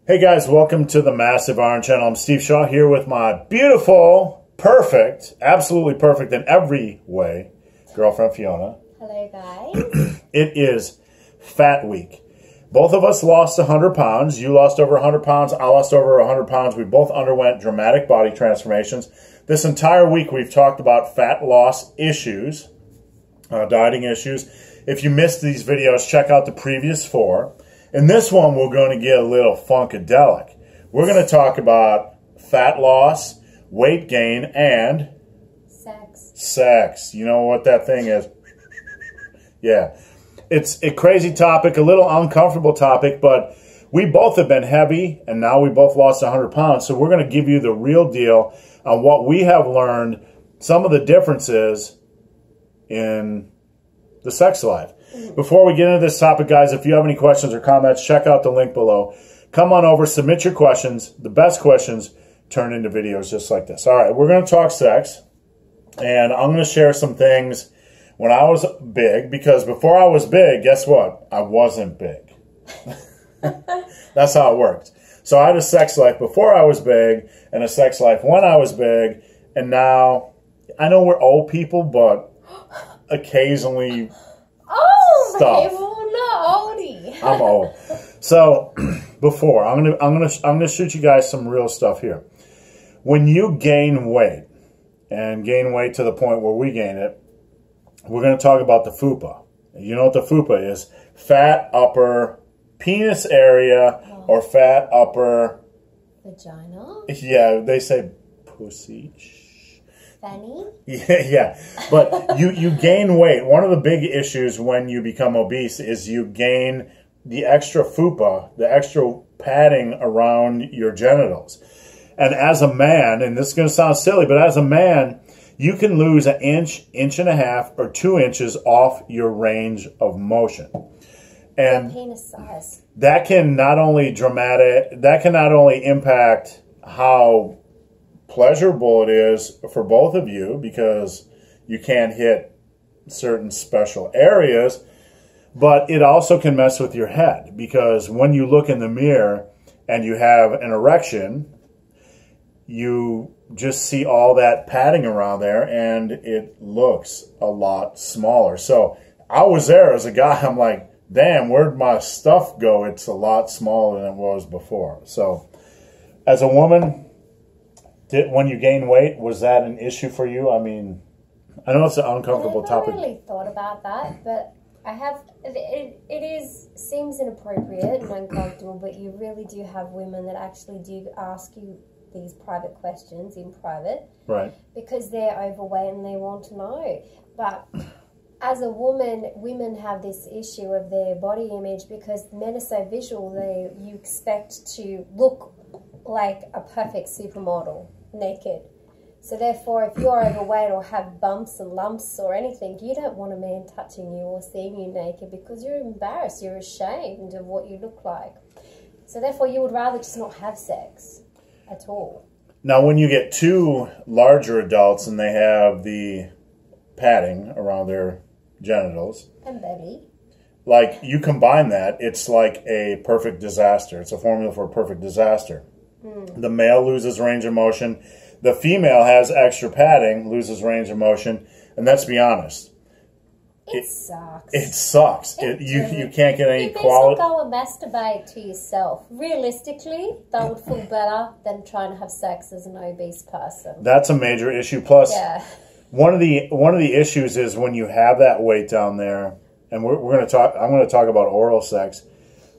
Hey guys, welcome to the Massive Iron Channel. I'm Steve Shaw here with my beautiful, perfect, absolutely perfect in every way, girlfriend Fiona. Hello guys. It is Fat Week. Both of us lost 100 pounds. You lost over 100 pounds. I lost over 100 pounds. We both underwent dramatic body transformations. This entire week we've talked about fat loss issues, dieting issues. If you missed these videos, check out the previous 4. In this one, we're going to get a little funkadelic. We're going to talk about fat loss, weight gain, and sex. You know what that thing is? Yeah. It's a crazy topic, a little uncomfortable topic, but we both have been heavy, and now we both lost 100 pounds. So we're going to give you the real deal on what we have learned, some of the differences in the sex life. Before we get into this topic, guys, if you have any questions or comments, check out the link below. Come on over, submit your questions. The best questions turn into videos just like this. All right, we're going to talk sex, and I'm going to share some things when I was big, because before I was big, guess what? I wasn't big. That's how it worked. So I had a sex life before I was big and a sex life when I was big, and now I know we're old people, but occasionally... Okay, well, we're not oldie. I'm old. So before I'm gonna shoot you guys some real stuff here. When you gain weight, and gain weight to the point where we gain it, we're gonna talk about the fupa. You know what the fupa is? Fat upper penis area or fat upper vagina. Yeah, they say pussy. Fanny? Yeah. But you gain weight. One of the big issues when you become obese is you gain the extra fupa, the extra padding around your genitals. And as a man, and this is going to sound silly, but as a man, you can lose an inch, inch and a half, or 2 inches off your range of motion. And penis size. That can not only impact how pleasurable it is for both of you, because you can't hit certain special areas, but it also can mess with your head, because when you look in the mirror and you have an erection, you just see all that padding around there and it looks a lot smaller. So I was there as a guy. I'm like, damn, where'd my stuff go? It's a lot smaller than it was before. So as a woman, when you gain weight, was that an issue for you? I mean, I know it's an uncomfortable topic. I never really thought about that, but I have. Seems inappropriate and uncomfortable, but you really do have women that actually do ask you these private questions in private, right? Because they're overweight and they want to know. But as a woman, women have this issue of their body image because men are so visual. You expect to look like a perfect supermodel naked. So therefore, if you're overweight or have bumps and lumps or anything, you don't want a man touching you or seeing you naked because you're embarrassed, you're ashamed of what you look like. So therefore, you would rather just not have sex at all. Now, when you get 2 larger adults and they have the padding around their genitals and belly, like you combine that, it's like a perfect disaster. It's a formula for a perfect disaster. The male loses range of motion. The female has extra padding, loses range of motion. And let's be honest. It sucks. It sucks. You can't get any quality. Go and masturbate to yourself. Realistically, that would feel better than trying to have sex as an obese person. That's a major issue. Plus, one of the issues is when you have that weight down there, and I'm going to talk about oral sex.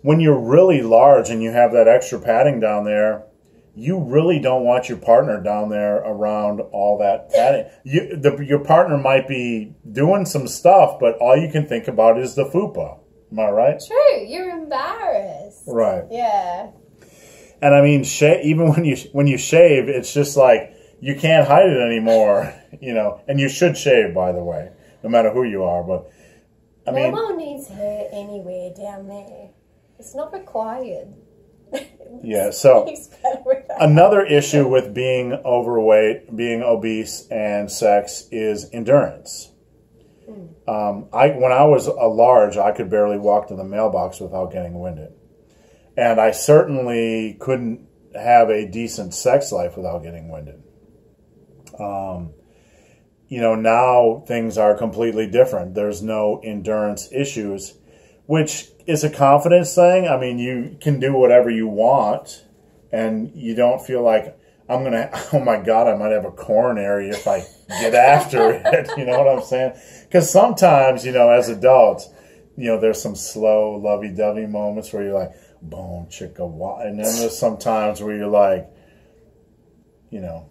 When you're really large and you have that extra padding down there, you really don't want your partner down there around all that padding. Your partner might be doing some stuff, but all you can think about is the fupa. Am I right? True. You're embarrassed. Right. Yeah. And I mean, even when you shave, it's just like you can't hide it anymore, you know. And you should shave, by the way, no matter who you are. But I mean, no one needs hair anywhere down there. It's not required. Yeah, so another issue with being overweight, being obese, and sex is endurance. When I was a large, I could barely walk to the mailbox without getting winded. And I certainly couldn't have a decent sex life without getting winded. You know, now things are completely different. There's no endurance issues, which is a confidence thing. I mean, you can do whatever you want, and you don't feel like, I'm going to, oh my God, I might have a coronary if I get after it. You know what I'm saying? Because sometimes, you know, as adults, you know, there's some slow, lovey-dovey moments where you're like, boom, chicka, wah. And then there's some times where you're like, you know.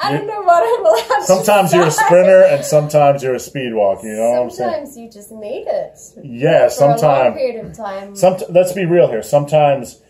I don't know what I'm allowed sometimes to you're a say. sprinter and sometimes you're a speed walker. You know what I'm saying? Sometimes you just need it. Yeah, for a long period of time. Let's be real here. Sometimes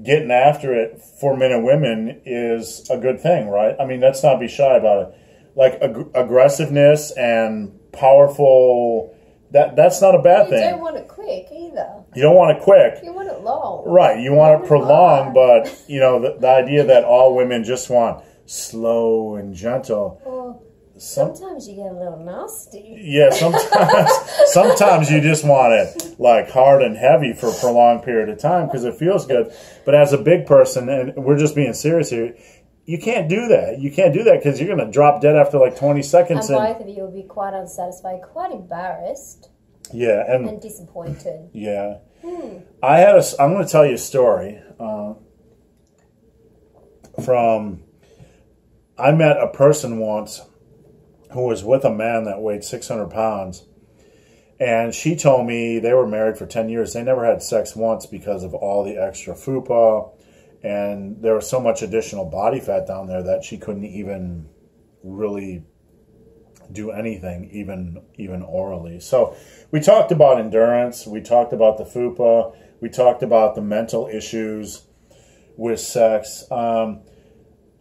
getting after it for men and women is a good thing, right? I mean, let's not be shy about it. Like aggressiveness and powerful, that's not a bad thing. You don't want it quick either. You don't want it quick. You want it long. Right. You want it prolonged, but, you know, the idea that all women just want slow and gentle. Well, sometimes you get a little nasty. Yeah, sometimes you just want it like hard and heavy for a prolonged period of time because it feels good. But as a big person, and we're just being serious here, you can't do that. You can't do that because you're going to drop dead after like 20 seconds. And both of you will be quite unsatisfied, quite embarrassed. Yeah, and disappointed. Yeah. I'm going to tell you a story from... I met a person once who was with a man that weighed 600 pounds. And she told me they were married for 10 years. They never had sex once because of all the extra fupa. And there was so much additional body fat down there that she couldn't even really do anything, even orally. So we talked about endurance. We talked about the fupa. We talked about the mental issues with sex.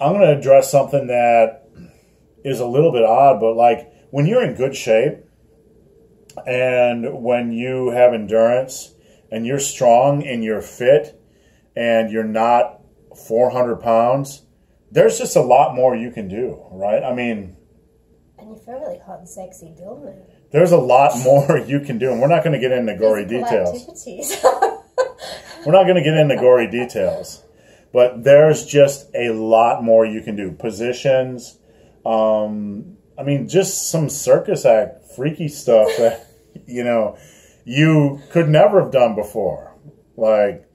I'm going to address something that is a little bit odd, but like when you're in good shape and when you have endurance and you're strong and you're fit and you're not 400 pounds, there's just a lot more you can do, right? I mean... And you feel really hot and sexy doing it. There's a lot more you can do, and we're not going to get into gory details. We're not going to get into gory details. But there's just a lot more you can do. Positions, I mean, just some circus act, freaky stuff that, you know, you could never have done before. Like,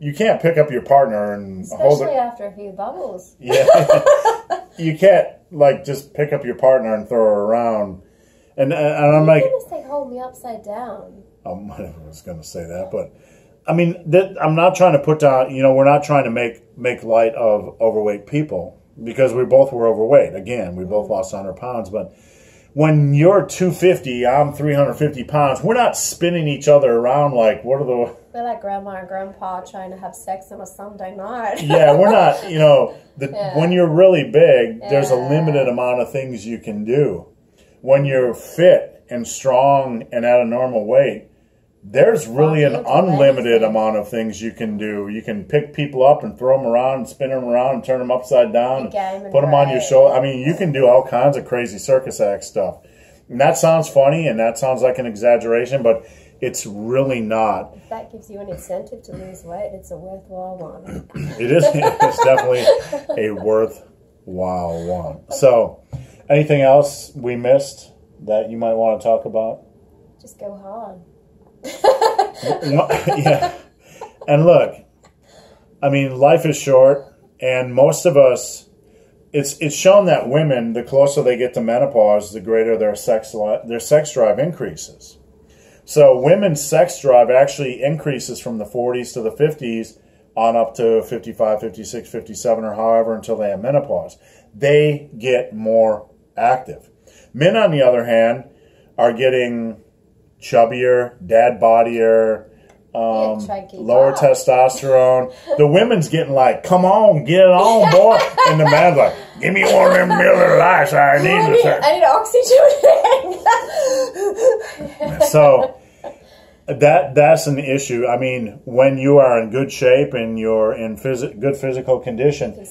you can't pick up your partner and hold it. Especially after a few bubbles. Yeah. You can't, like, just pick up your partner and throw her around. And I'm like... You're going to say, hold me upside down. I was going to say that, but... I mean, I'm not trying to put down, you know, we're not trying to make light of overweight people because we both were overweight. Again, we both lost 100 pounds. But when you're 250, I'm 350 pounds, we're not spinning each other around like, what are the... We're like grandma and grandpa trying to have sex on a Sunday night. Yeah, we're not, you know, when you're really big, there's a limited amount of things you can do. When you're fit and strong and at a normal weight, there's really an unlimited amount of things you can do. You can pick people up and throw them around and spin them around and turn them upside down and put them on your shoulder. I mean, you can do all kinds of crazy circus act stuff. And that sounds funny and that sounds like an exaggeration, but it's really not. If that gives you an incentive to lose weight, it's a worthwhile one. It is. It's definitely a worthwhile one. So, anything else we missed that you might want to talk about? Just go hard. Yeah. And look, I mean, life is short, and most of us, it's shown that women, the closer they get to menopause, the greater their sex drive increases. So women's sex drive actually increases from the 40s to the 50s on up to 55, 56, 57, or however until they have menopause. They get more active. Men, on the other hand, are getting chubbier, dad bodier, lower testosterone. The women's getting like, come on, get it on, boy. And the man's like, give me one of them Miller Lights. I need oxygen. So that's an issue. I mean, when you are in good shape and you're in good physical condition,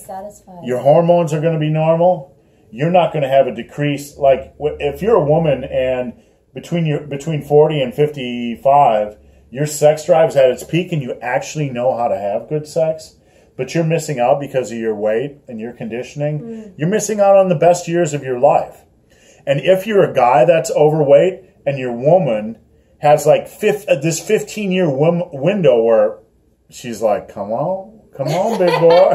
your hormones are going to be normal. You're not going to have a decrease. Like if you're a woman and between 40 and 55, your sex drive is at its peak and you actually know how to have good sex, but you're missing out because of your weight and your conditioning, you're missing out on the best years of your life. And if you're a guy that's overweight and your woman has like this 15-year window where she's like, come on, big boy.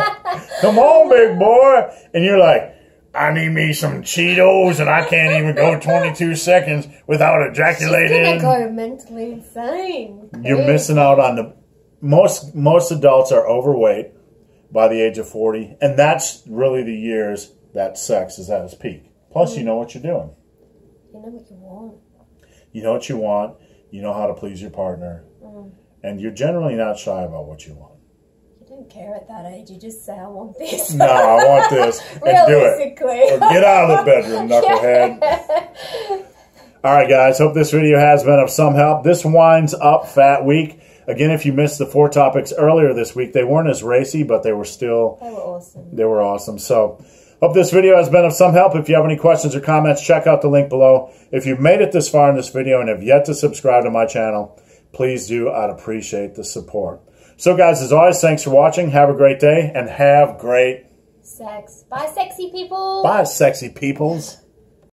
Come on, big boy. And you're like, I need me some Cheetos and I can't even go 22 seconds without ejaculating. She's going to go mentally insane. You're missing out on the... Most adults are overweight by the age of 40. And that's really the years that sex is at its peak. Plus, you know what you're doing. You know what you want. You know what you want. You know how to please your partner. And you're generally not shy about what you want. You don't care at that age. You just say, I want this. No, I want this. And do it. Or get out of the bedroom, knucklehead. All right, guys. Hope this video has been of some help. This winds up Fat Week. Again, if you missed the 4 topics earlier this week, they weren't as racy, but they were still... They were awesome. They were awesome. So... hope this video has been of some help. If you have any questions or comments, check out the link below. If you've made it this far in this video and have yet to subscribe to my channel, please do. I'd appreciate the support. So, guys, as always, thanks for watching. Have a great day and have great sex. Bye, sexy people. Bye, sexy peoples.